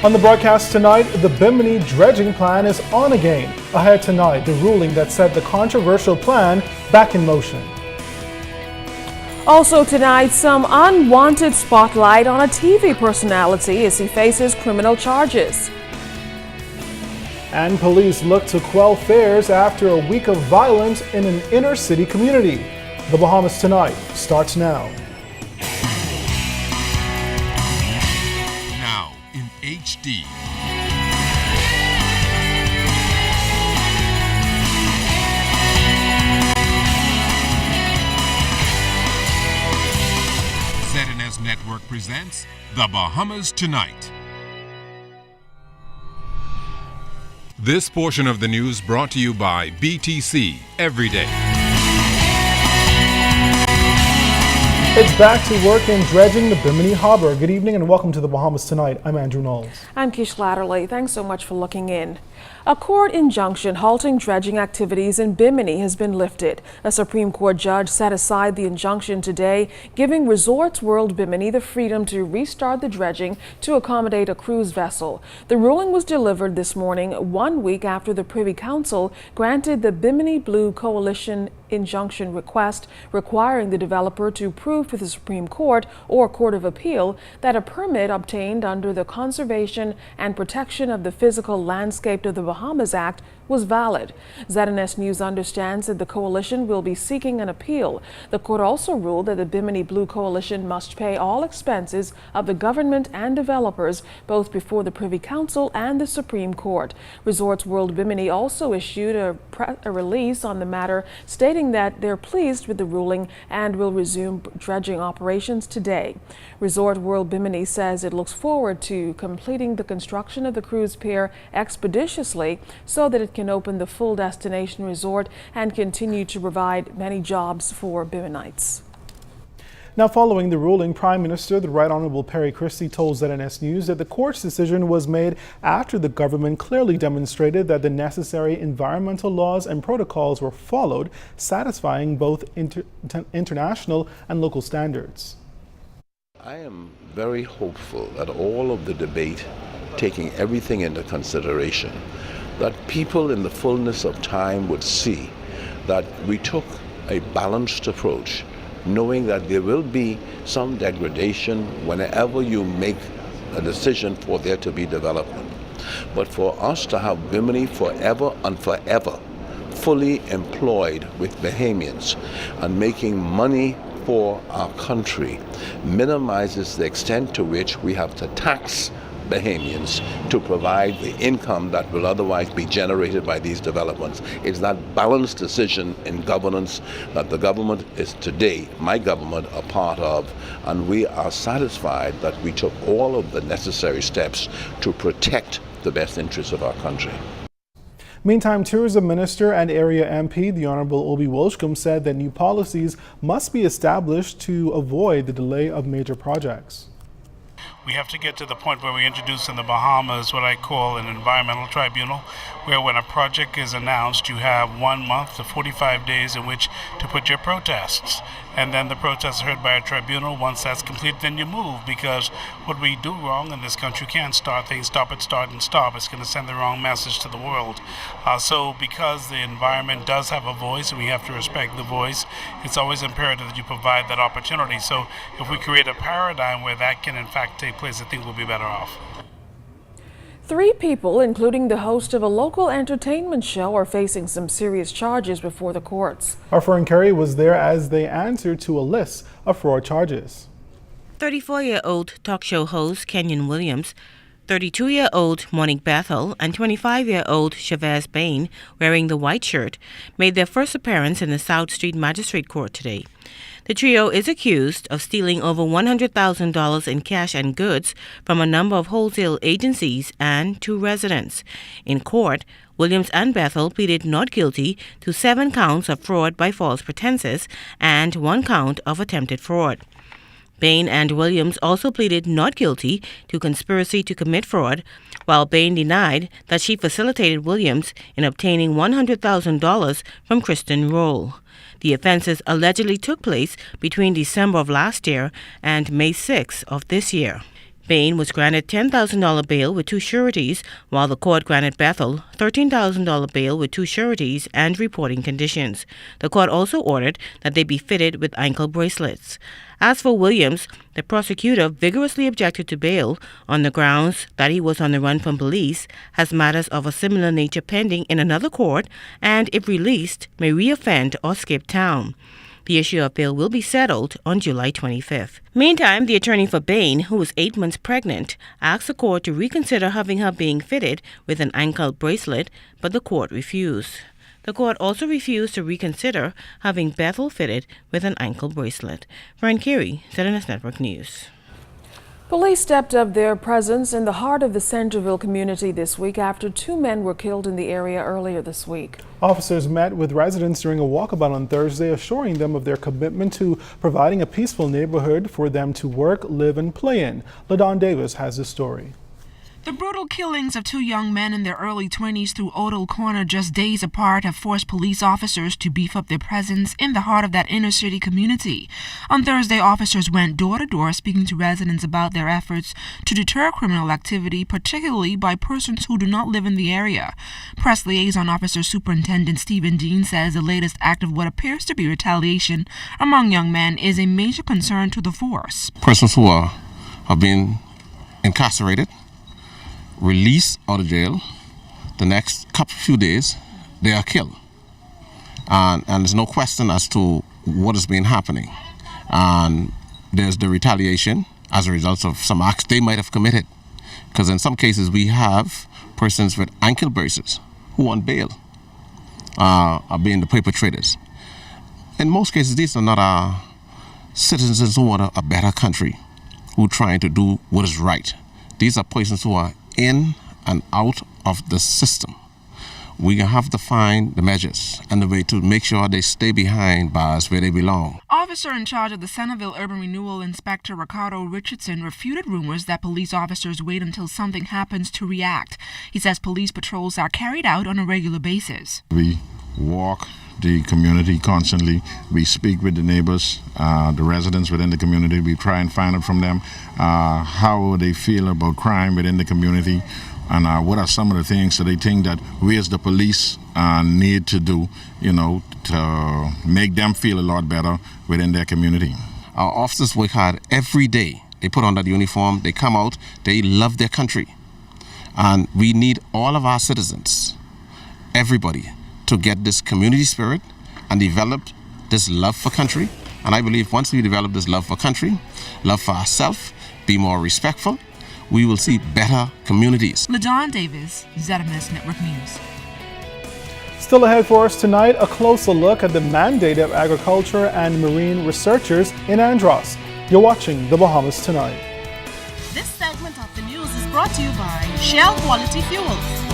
On the broadcast tonight, the Bimini dredging plan is on again. Ahead tonight, the ruling that set the controversial plan back in motion. Also tonight, some unwanted spotlight on a TV personality as he faces criminal charges. And police look to quell fears after a week of violence in an inner city community. The Bahamas Tonight starts now. Now in HD. ZNS Network presents The Bahamas Tonight. This portion of the news brought to you by BTC Every Day. It's back to work in dredging the Bimini Harbor. Good evening and welcome to the Bahamas Tonight. I'm Andrew Knowles. I'm Kish Latterly. Thanks so much for looking in. A court injunction halting dredging activities in Bimini has been lifted. A Supreme Court judge set aside the injunction today, giving Resorts World Bimini the freedom to restart the dredging to accommodate a cruise vessel. The ruling was delivered this morning, 1 week after the Privy Council granted the Bimini Blue Coalition injunction request requiring the developer to prove to the Supreme Court or Court of Appeal that a permit obtained under the Conservation and Protection of the Physical Landscape of the Bahamas Act was valid. ZNS News understands that the coalition will be seeking an appeal. The court also ruled that the Bimini Blue Coalition must pay all expenses of the government and developers, both before the Privy Council and the Supreme Court. Resorts World Bimini also issued a release on the matter, stating that they're pleased with the ruling and will resume dredging operations today. Resort World Bimini says it looks forward to completing the construction of the cruise pier expeditiously so that it can open the full destination resort and continue to provide many jobs for Biminites. Now, following the ruling, Prime Minister, the Right Honorable Perry Christie, told ZNS News that the court's decision was made after the government clearly demonstrated that the necessary environmental laws and protocols were followed, satisfying both international and local standards. I am very hopeful that all of the debate, taking everything into consideration, that people in the fullness of time would see that we took a balanced approach, knowing that there will be some degradation whenever you make a decision for there to be development. But for us to have Bimini forever and forever fully employed with Bahamians and making money for our country minimizes the extent to which we have to tax Bahamians to provide the income that will otherwise be generated by these developments. It's that balanced decision in governance that the government is today, my government, a part of, and we are satisfied that we took all of the necessary steps to protect the best interests of our country. Meantime, Tourism Minister and Area MP, the Honorable Obi Wolshcombe, said that new policies must be established to avoid the delay of major projects. We have to get to the point where we introduce in the Bahamas what I call an environmental tribunal, where when a project is announced, you have 1 month to 45 days in which to put your protests. And then the protest is heard by a tribunal. Once that's complete, then you move, because what we do wrong in this country can't start things, stop it, start and stop. It's going to send the wrong message to the world. So because the environment does have a voice and we have to respect the voice, it's always imperative that you provide that opportunity. So if we create a paradigm where that can in fact take place, I think we'll be better off. 3 people, including the host of a local entertainment show, are facing some serious charges before the courts. Our friend Kerry was there as they answered to a list of fraud charges. 34-year-old talk show host Kenyon Williams, 32-year-old Monique Bethel, and 25-year-old Chavez Bain, wearing the white shirt, made their first appearance in the South Street Magistrate Court today. The trio is accused of stealing over $100,000 in cash and goods from a number of wholesale agencies and 2 residents. In court, Williams and Bethel pleaded not guilty to 7 counts of fraud by false pretenses and 1 count of attempted fraud. Bain and Williams also pleaded not guilty to conspiracy to commit fraud, while Bain denied that she facilitated Williams in obtaining $100,000 from Kristen Roll. The offenses allegedly took place between December of last year and May 6 of this year. Bain was granted $10,000 bail with 2 sureties, while the court granted Bethel $13,000 bail with 2 sureties and reporting conditions. The court also ordered that they be fitted with ankle bracelets. As for Williams, the prosecutor vigorously objected to bail on the grounds that he was on the run from police, has matters of a similar nature pending in another court, and if released, may reoffend or skip town. The issue of bail will be settled on July 25th. Meantime, the attorney for Bain, who was 8 months pregnant, asked the court to reconsider having her being fitted with an ankle bracelet, but the court refused. The court also refused to reconsider having Bethel fitted with an ankle bracelet. Vern Carey, ZNS Network News. Police stepped up their presence in the heart of the Centerville community this week after 2 men were killed in the area earlier this week. Officers met with residents during a walkabout on Thursday, assuring them of their commitment to providing a peaceful neighborhood for them to work, live, and play in. LaDon Davis has the story. The brutal killings of 2 young men in their early 20s through Odell Corner just days apart have forced police officers to beef up their presence in the heart of that inner city community. On Thursday, officers went door to door speaking to residents about their efforts to deter criminal activity, particularly by persons who do not live in the area. Press Liaison Officer Superintendent Stephen Dean says the latest act of what appears to be retaliation among young men is a major concern to the force. Persons who are being incarcerated, released out of jail, the next few days they are killed, and there's no question as to what has been happening, and there's the retaliation as a result of some acts they might have committed, because in some cases we have persons with ankle braces who on bail are being the perpetrators. In most cases these are not our citizens who want a better country, who are trying to do what is right. These are persons who are in and out of the system. We have to find the measures and the way to make sure they stay behind bars where they belong. Officer in charge of the Centerville Urban Renewal, Inspector Ricardo Richardson, refuted rumors that police officers wait until something happens to react. He says police patrols are carried out on a regular basis. We walk the community constantly. We speak with the neighbors, the residents within the community. We try and find out from them how they feel about crime within the community, and what are some of the things that they think that we as the police need to do, to make them feel a lot better within their community. Our officers work hard every day. They put on that uniform, they come out, they love their country. And we need all of our citizens, everybody, to get this community spirit and develop this love for country. And I believe once we develop this love for country, love for ourselves, be more respectful, we will see better communities. LaDon Davis, ZMS Network News. Still ahead for us tonight, a closer look at the mandate of agriculture and marine researchers in Andros. You're watching The Bahamas Tonight. This segment of the news is brought to you by Shell Quality Fuels.